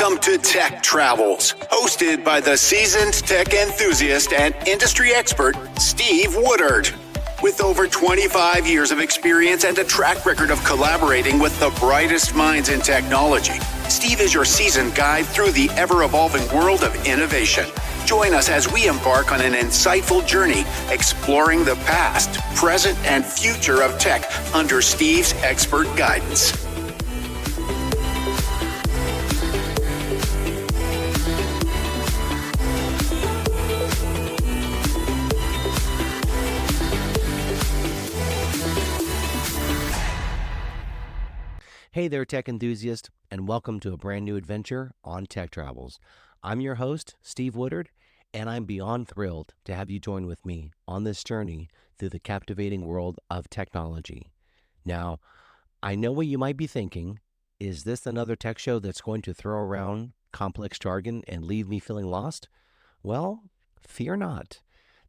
Welcome to Tech Travels, hosted by the seasoned tech enthusiast and industry expert, Steve Woodard. With over 25 years of experience and a track record of collaborating with the brightest minds in technology, Steve is your seasoned guide through the ever-evolving world of innovation. Join us as we embark on an insightful journey exploring the past, present, and future of tech under Steve's expert guidance. Hey there, tech enthusiast, and welcome to a brand new adventure on Tech Travels. I'm your host, Steve Woodard, and I'm beyond thrilled to have you join with me on this journey through the captivating world of technology. Now, I know what you might be thinking. Is this another tech show that's going to throw around complex jargon and leave me feeling lost? Well, fear not.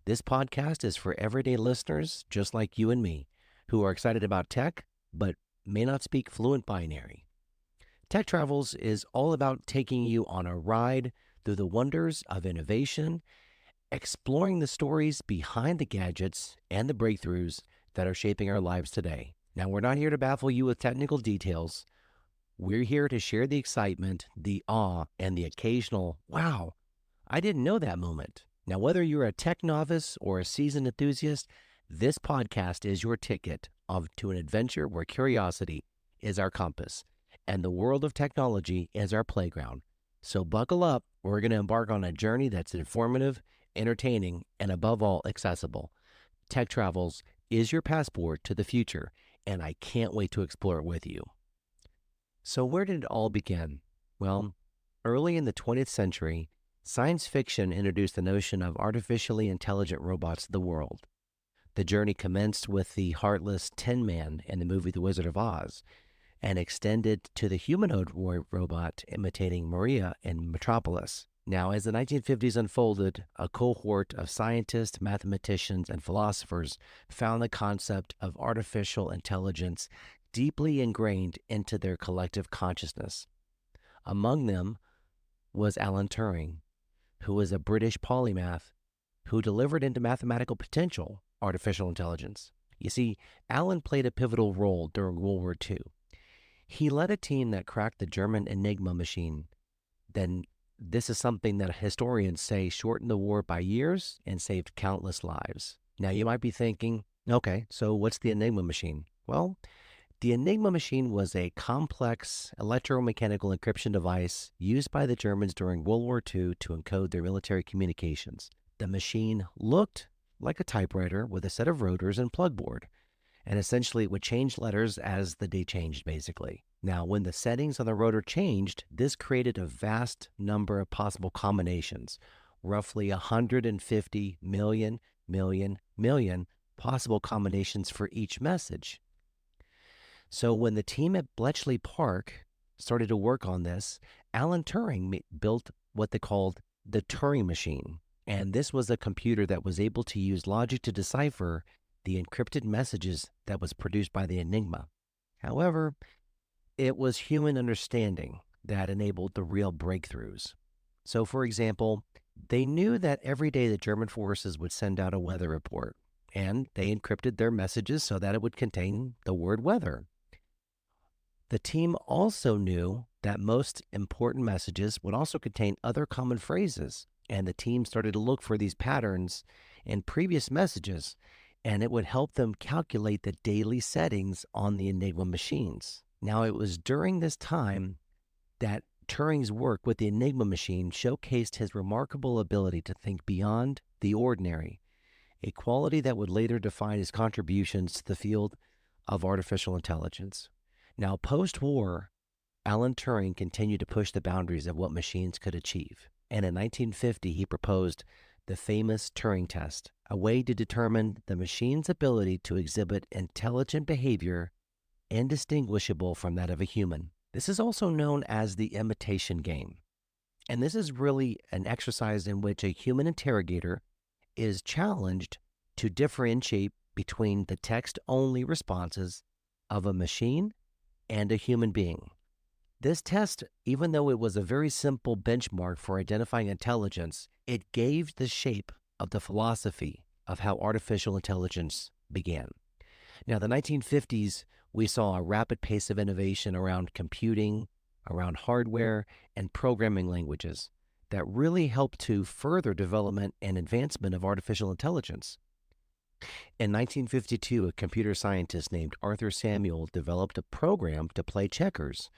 This podcast is for everyday listeners just like you and me who are excited about tech, but may not speak fluent binary. Tech Travels is all about taking you on a ride through the wonders of innovation, exploring the stories behind the gadgets and the breakthroughs that are shaping our lives today. Now, we're not here to baffle you with technical details. We're here to share the excitement, the awe, and the occasional, wow, I didn't know that moment. Now, whether you're a tech novice or a seasoned enthusiast, this podcast is your ticket to an adventure where curiosity is our compass and the world of technology is our playground. So buckle up. We're going to embark on a journey that's informative, entertaining, and above all, accessible. Tech Travels is your passport to the future, and I can't wait to explore it with you. So where did it all begin? Well, early in the 20th century, science fiction introduced the notion of artificially intelligent robots to the world. The journey commenced with the heartless Tin Man in the movie The Wizard of Oz and extended to the humanoid robot imitating Maria in Metropolis. Now, as the 1950s unfolded, a cohort of scientists, mathematicians, and philosophers found the concept of artificial intelligence deeply ingrained into their collective consciousness. Among them was Alan Turing, who was a British polymath who delivered into mathematical potential artificial intelligence. You see, Alan played a pivotal role during World War II. He led a team that cracked the German Enigma machine. Then this is something that historians say shortened the war by years and saved countless lives. Now you might be thinking, okay, so what's the Enigma machine? Well, the Enigma machine was a complex electromechanical encryption device used by the Germans during World War II to encode their military communications. The machine looked like a typewriter with a set of rotors and plug board. And essentially it would change letters as the day changed, basically. Now, when the settings on the rotor changed, this created a vast number of possible combinations, roughly 150 million possible combinations for each message. So when the team at Bletchley Park started to work on this, Alan Turing built what they called the Turing machine. And this was a computer that was able to use logic to decipher the encrypted messages that was produced by the Enigma. However, it was human understanding that enabled the real breakthroughs. So, for example, they knew that every day the German forces would send out a weather report, and they encrypted their messages so that it would contain the word weather. The team also knew that most important messages would also contain other common phrases. And the team started to look for these patterns in previous messages, and it would help them calculate the daily settings on the Enigma machines. Now, it was during this time that Turing's work with the Enigma machine showcased his remarkable ability to think beyond the ordinary, a quality that would later define his contributions to the field of artificial intelligence. Now, post-war, Alan Turing continued to push the boundaries of what machines could achieve. And in 1950, he proposed the famous Turing test, a way to determine the machine's ability to exhibit intelligent behavior indistinguishable from that of a human. This is also known as the imitation game. And this is really an exercise in which a human interrogator is challenged to differentiate between the text-only responses of a machine and a human being. This test, even though it was a very simple benchmark for identifying intelligence, it gave the shape of the philosophy of how artificial intelligence began. Now, the 1950s, we saw a rapid pace of innovation around computing, around hardware, and programming languages that really helped to further development and advancement of artificial intelligence. In 1952, a computer scientist named Arthur Samuel developed a program to play checkers,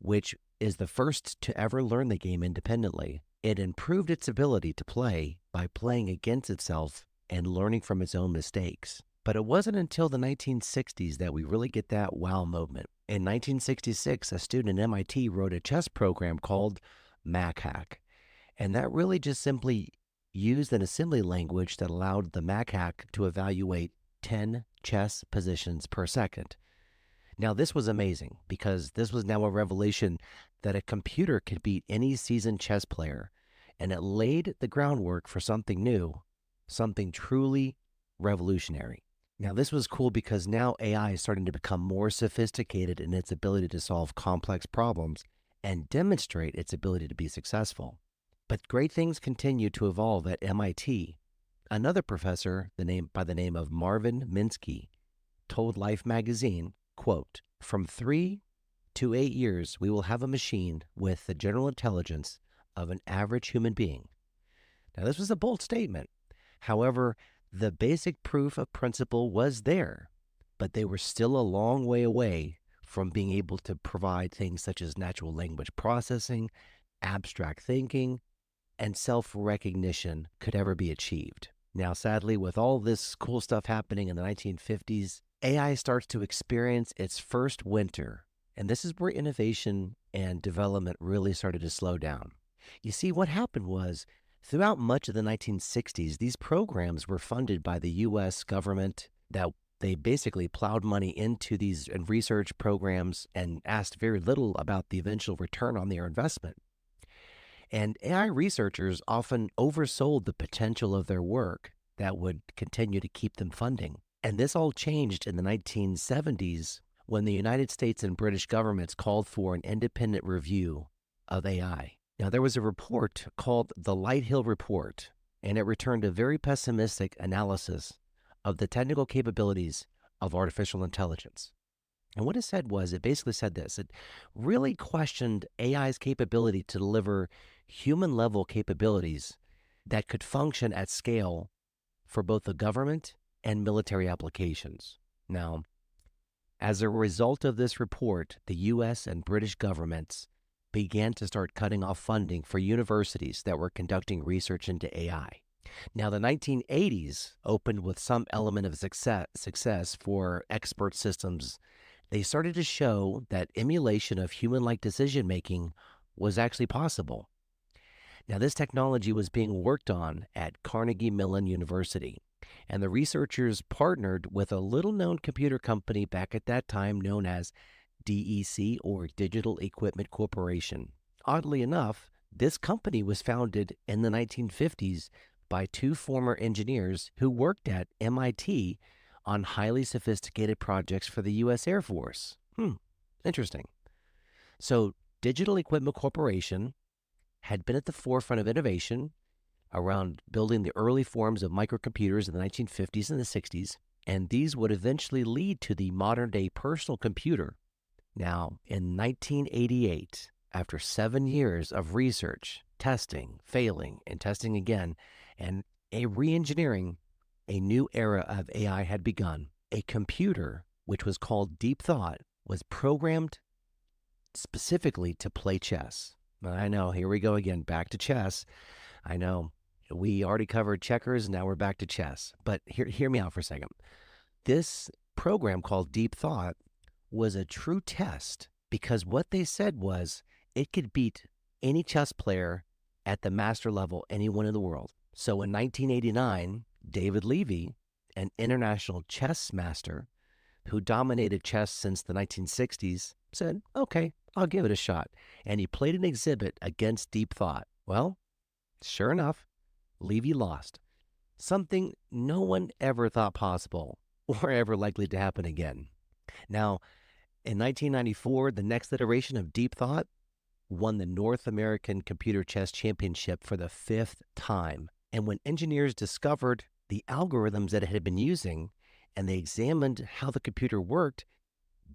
which is the first to ever learn the game independently. It improved its ability to play by playing against itself and learning from its own mistakes. But it wasn't until the 1960s that we really get that wow moment. In 1966, a student at MIT wrote a chess program called MacHack, and that really just simply used an assembly language that allowed the MacHack to evaluate 10 chess positions per second. Now, this was amazing because this was now a revelation that a computer could beat any seasoned chess player, and it laid the groundwork for something new, something truly revolutionary. Now, this was cool because now AI is starting to become more sophisticated in its ability to solve complex problems and demonstrate its ability to be successful. But great things continue to evolve at MIT. Another professor, by the name of Marvin Minsky, told Life magazine, quote, "From 3 to 8 years, we will have a machine with the general intelligence of an average human being." Now, this was a bold statement. However, the basic proof of principle was there, but they were still a long way away from being able to provide things such as natural language processing, abstract thinking, and self-recognition could ever be achieved. Now, sadly, with all this cool stuff happening in the 1950s, AI starts to experience its first winter, and this is where innovation and development really started to slow down. You see, what happened was, throughout much of the 1960s, these programs were funded by the U.S. government that they basically plowed money into these research programs and asked very little about the eventual return on their investment. And AI researchers often oversold the potential of their work that would continue to keep them funding. And this all changed in the 1970s when the United States and British governments called for an independent review of AI. Now, there was a report called the Lighthill Report, and it returned a very pessimistic analysis of the technical capabilities of artificial intelligence. And what it said was, it basically said this: it really questioned AI's capability to deliver human-level capabilities that could function at scale for both the government and military applications. Now, as a result of this report, the U.S. and British governments began to start cutting off funding for universities that were conducting research into AI. Now, the 1980s opened with some element of success for expert systems. They started to show that emulation of human-like decision-making was actually possible. Now, this technology was being worked on at Carnegie Mellon University, and the researchers partnered with a little-known computer company back at that time known as DEC, or Digital Equipment Corporation. Oddly enough, this company was founded in the 1950s by two former engineers who worked at MIT on highly sophisticated projects for the U.S. Air Force. Interesting. So, Digital Equipment Corporation had been at the forefront of innovation around building the early forms of microcomputers in the 1950s and the 60s, and these would eventually lead to the modern-day personal computer. Now, in 1988, after 7 years of research, testing, failing, and testing again, and a re-engineering, a new era of AI had begun. A computer, which was called Deep Thought, was programmed specifically to play chess. I know, here we go again, back to chess. I know, we already covered checkers, now we're back to chess. But hear me out for a second. This program called Deep Thought was a true test because what they said was it could beat any chess player at the master level, anyone in the world. So in 1989, David Levy, an international chess master who dominated chess since the 1960s, said, okay, I'll give it a shot. And he played an exhibit against Deep Thought. Well, sure enough, Levy lost. Something no one ever thought possible or ever likely to happen again. Now, In 1994, the next iteration of Deep Thought won the North American Computer Chess Championship for the fifth time. And when engineers discovered the algorithms that it had been using and they examined how the computer worked,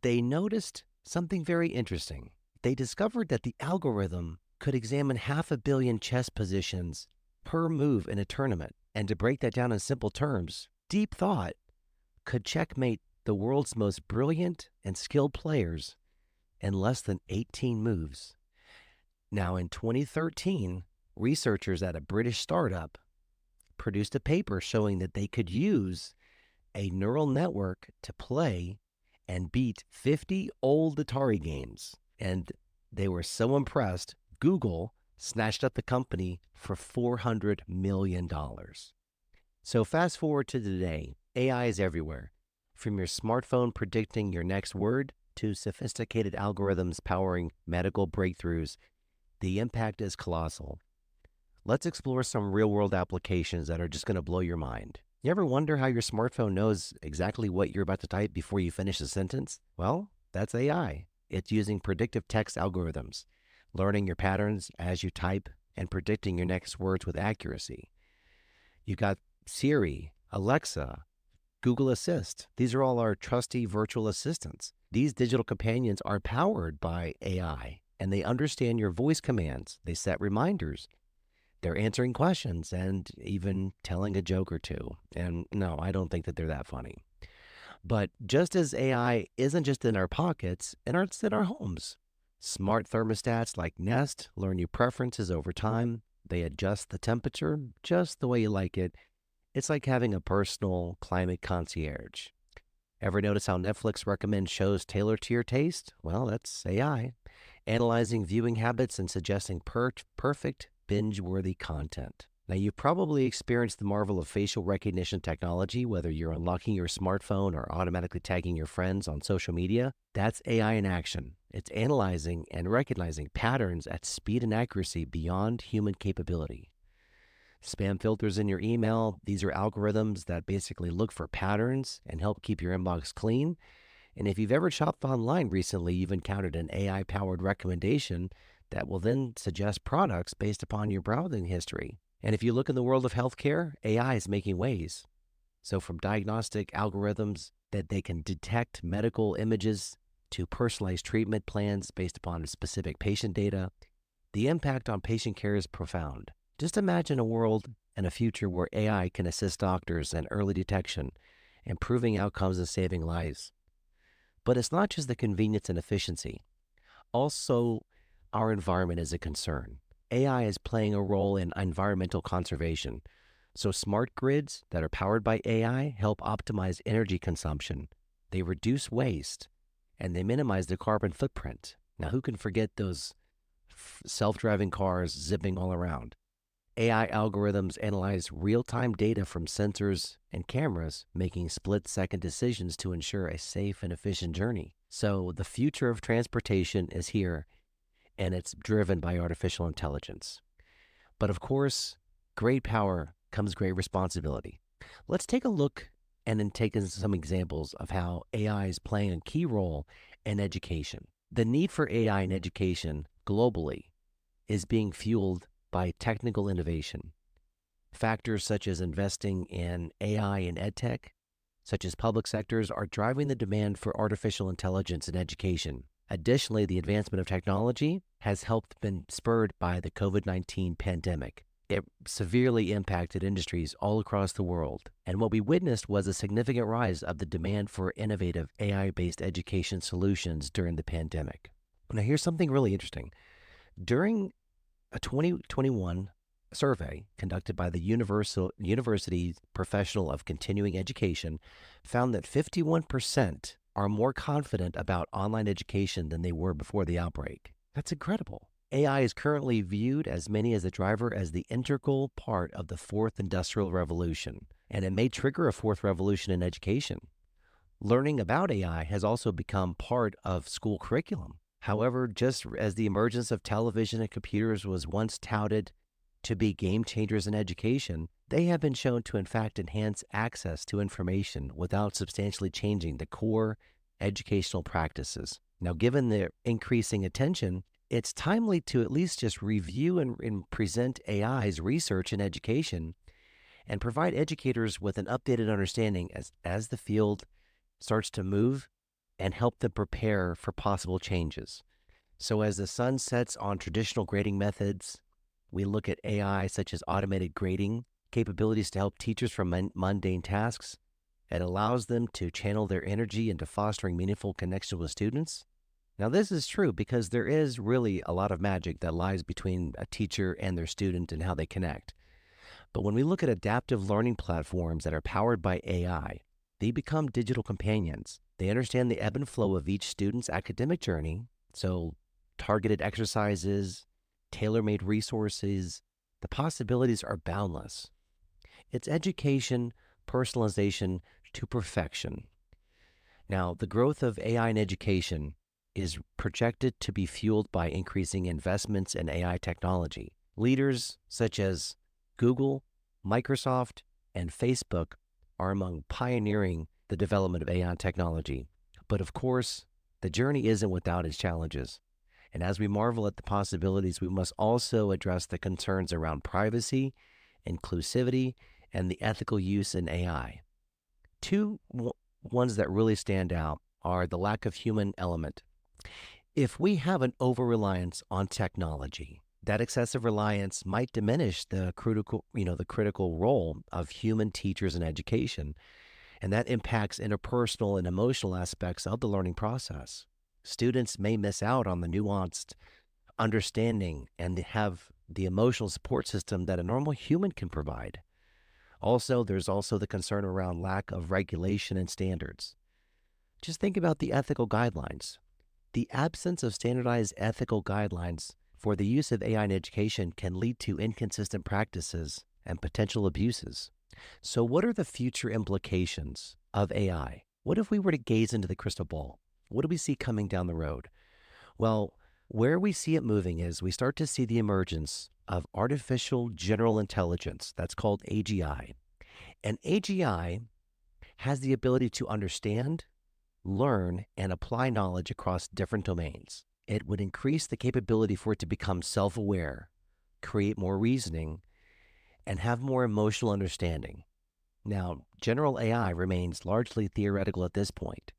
they noticed something very interesting. They discovered that the algorithm could examine 500 million chess positions per move in a tournament. And to break that down in simple terms, Deep Thought could checkmate the world's most brilliant and skilled players in less than 18 moves. Now, in 2013, researchers at a British startup produced a paper showing that they could use a neural network to play and beat 50 old Atari games. And they were so impressed, Google snatched up the company for $400 million. So fast forward to today, AI is everywhere. From your smartphone predicting your next word to sophisticated algorithms powering medical breakthroughs, the impact is colossal. Let's explore some real-world applications that are just going to blow your mind. You ever wonder how your smartphone knows exactly what you're about to type before you finish a sentence? Well, that's AI. It's using predictive text algorithms, learning your patterns as you type and predicting your next words with accuracy. You've got Siri, Alexa, Google Assist. These are all our trusty virtual assistants. These digital companions are powered by AI, and they understand your voice commands. They set reminders. They're answering questions and even telling a joke or two. And no, I don't think that they're that funny. But just as AI isn't just in our pockets, it's in our homes. Smart thermostats like Nest learn your preferences over time. They adjust the temperature just the way you like it. It's like having a personal climate concierge. Ever notice how Netflix recommends shows tailored to your taste? Well, that's AI. Analyzing viewing habits and suggesting perfect binge-worthy content. Now, you've probably experienced the marvel of facial recognition technology, whether you're unlocking your smartphone or automatically tagging your friends on social media. That's AI in action. It's analyzing and recognizing patterns at speed and accuracy beyond human capability. Spam filters in your email, these are algorithms that basically look for patterns and help keep your inbox clean. And if you've ever shopped online recently, you've encountered an AI-powered recommendation that will then suggest products based upon your browsing history. And if you look in the world of healthcare, AI is making waves. So from diagnostic algorithms that they can detect medical images to personalized treatment plans based upon specific patient data, the impact on patient care is profound. Just imagine a world and a future where AI can assist doctors in early detection, improving outcomes and saving lives. But it's not just the convenience and efficiency. Also, our environment is a concern. AI is playing a role in environmental conservation. So smart grids that are powered by AI help optimize energy consumption. They reduce waste, and they minimize the carbon footprint. Now, who can forget those self-driving cars zipping all around? AI algorithms analyze real-time data from sensors and cameras, making split-second decisions to ensure a safe and efficient journey. So the future of transportation is here, and it's driven by artificial intelligence. But of course, great power comes great responsibility. Let's take a look and then take some examples of how AI is playing a key role in education. The need for AI in education globally is being fueled by technical innovation. Factors such as investing in AI and EdTech, such as public sectors, are driving the demand for artificial intelligence in education. Additionally, the advancement of technology has been spurred by the COVID-19 pandemic. It severely impacted industries all across the world. And what we witnessed was a significant rise of the demand for innovative AI-based education solutions during the pandemic. Now, here's something really interesting. During a 2021 survey conducted by the University Professional of Continuing Education found that 51% are more confident about online education than they were before the outbreak. That's incredible. AI is currently viewed as many as a driver as the integral part of the fourth industrial revolution, and it may trigger a fourth revolution in education. Learning about AI has also become part of school curriculum. However, just as the emergence of television and computers was once touted to be game changers in education, they have been shown to in fact enhance access to information without substantially changing the core educational practices. Now, given the increasing attention, it's timely to at least just review and present AI's research in education and provide educators with an updated understanding as the field starts to move and help them prepare for possible changes. So, as the sun sets on traditional grading methods, we look at AI such as automated grading capabilities to help teachers from mundane tasks. It allows them to channel their energy into fostering meaningful connection with students. Now, this is true because there is really a lot of magic that lies between a teacher and their student and how they connect. But when we look at adaptive learning platforms that are powered by AI, they become digital companions. They understand the ebb and flow of each student's academic journey, so targeted exercises, tailor-made resources, the possibilities are boundless. It's education, personalization to perfection. Now, the growth of AI in education is projected to be fueled by increasing investments in AI technology. Leaders such as Google, Microsoft, and Facebook are among pioneering the development of AI technology. But of course, the journey isn't without its challenges. And as we marvel at the possibilities, we must also address the concerns around privacy, inclusivity, and the ethical use in AI. Two ones that really stand out are the lack of human element. If we have an over-reliance on technology, that excessive reliance might diminish the critical role of human teachers in education, and that impacts interpersonal and emotional aspects of the learning process. Students may miss out on the nuanced understanding and have the emotional support system that a normal human can provide. Also, there's also the concern around lack of regulation and standards. Just think about the ethical guidelines. The absence of standardized ethical guidelines for the use of AI in education can lead to inconsistent practices and potential abuses. So, what are the future implications of AI? What if we were to gaze into the crystal ball? What do we see coming down the road? Well, where we see it moving is we start to see the emergence of artificial general intelligence. That's called AGI. And AGI has the ability to understand, learn, and apply knowledge across different domains. It would increase the capability for it to become self-aware, create more reasoning, and have more emotional understanding. Now, general AI remains largely theoretical at this point.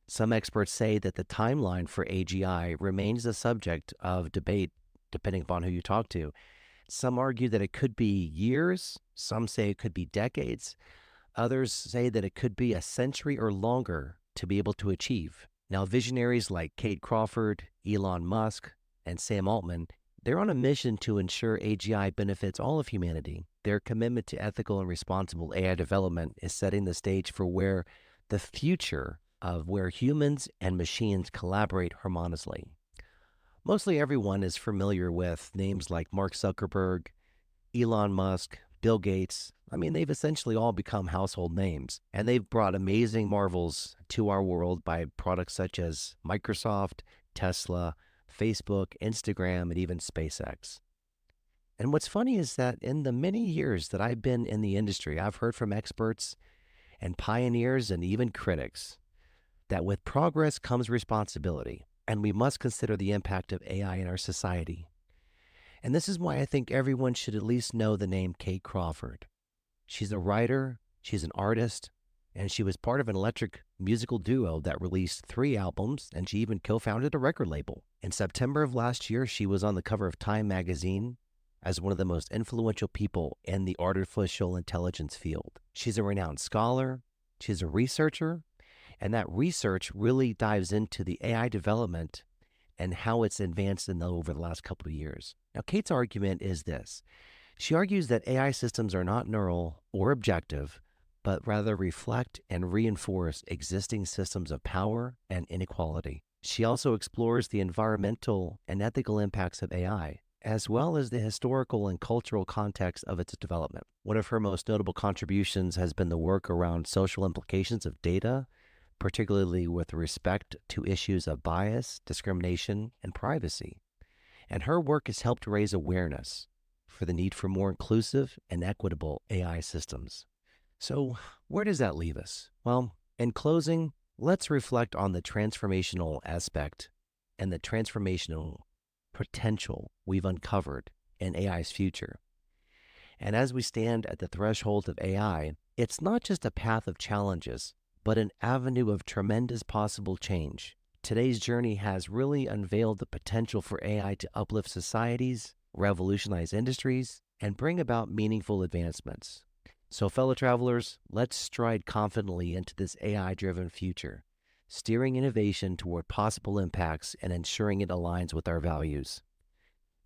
Some experts say that the timeline for AGI remains a subject of debate depending upon who you talk to. Some argue that it could be years, some say it could be decades, others say that it could be a century or longer to be able to achieve. Now, visionaries like Kate Crawford, Elon Musk, and Sam Altman, they're on a mission to ensure AGI benefits all of humanity. Their commitment to ethical and responsible AI development is setting the stage for where the future of where humans and machines collaborate harmoniously. Mostly everyone is familiar with names like Mark Zuckerberg, Elon Musk, Bill Gates. I mean, they've essentially all become household names, and they've brought amazing marvels to our world by products such as Microsoft, Tesla, Facebook, Instagram, and even SpaceX. And what's funny is that in the many years that I've been in the industry, I've heard from experts and pioneers and even critics that with progress comes responsibility, and we must consider the impact of AI in our society. And this is why I think everyone should at least know the name Kate Crawford. She's a writer, she's an artist, and she was part of an electric musical duo that released 3 albums, and she even co-founded a record label. In September of last year, she was on the cover of Time magazine as one of the most influential people in the artificial intelligence field. She's a renowned scholar, she's a researcher, and that research really dives into the AI development and how it's advanced over the last couple of years. Now, Kate's argument is this. She argues that AI systems are not neural or objective, but rather reflect and reinforce existing systems of power and inequality. She also explores the environmental and ethical impacts of AI, as well as the historical and cultural context of its development. One of her most notable contributions has been the work around social implications of data, particularly with respect to issues of bias, discrimination, and privacy. And her work has helped raise awareness for the need for more inclusive and equitable AI systems. So, where does that leave us? Well, in closing, let's reflect on the transformational aspect and the transformational potential we've uncovered in AI's future. And as we stand at the threshold of AI, it's not just a path of challenges, but an avenue of tremendous possible change. Today's journey has really unveiled the potential for AI to uplift societies, revolutionize industries, and bring about meaningful advancements. So, fellow travelers, let's stride confidently into this AI-driven future, steering innovation toward possible impacts and ensuring it aligns with our values.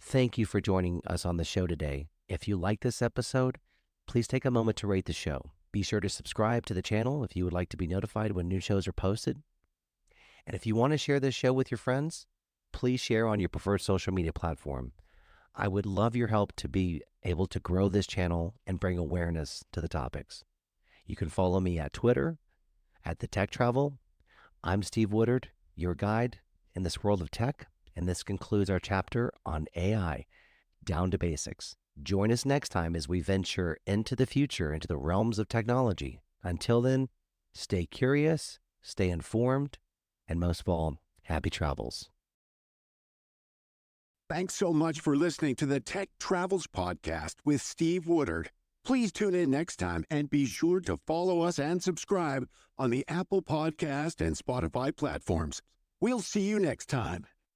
Thank you for joining us on the show today. If you like this episode, please take a moment to rate the show. Be sure to subscribe to the channel if you would like to be notified when new shows are posted. And if you want to share this show with your friends, please share on your preferred social media platform. I would love your help to be able to grow this channel and bring awareness to the topics. You can follow me at Twitter, at The Tech Travel. I'm Steve Woodard, your guide in this world of tech, and this concludes our chapter on AI, Down to Basics. Join us next time as we venture into the future, into the realms of technology. Until then, stay curious, stay informed, and most of all, happy travels. Thanks so much for listening to the Tech Travels Podcast with Steve Woodard. Please tune in next time and be sure to follow us and subscribe on the Apple Podcast and Spotify platforms. We'll see you next time.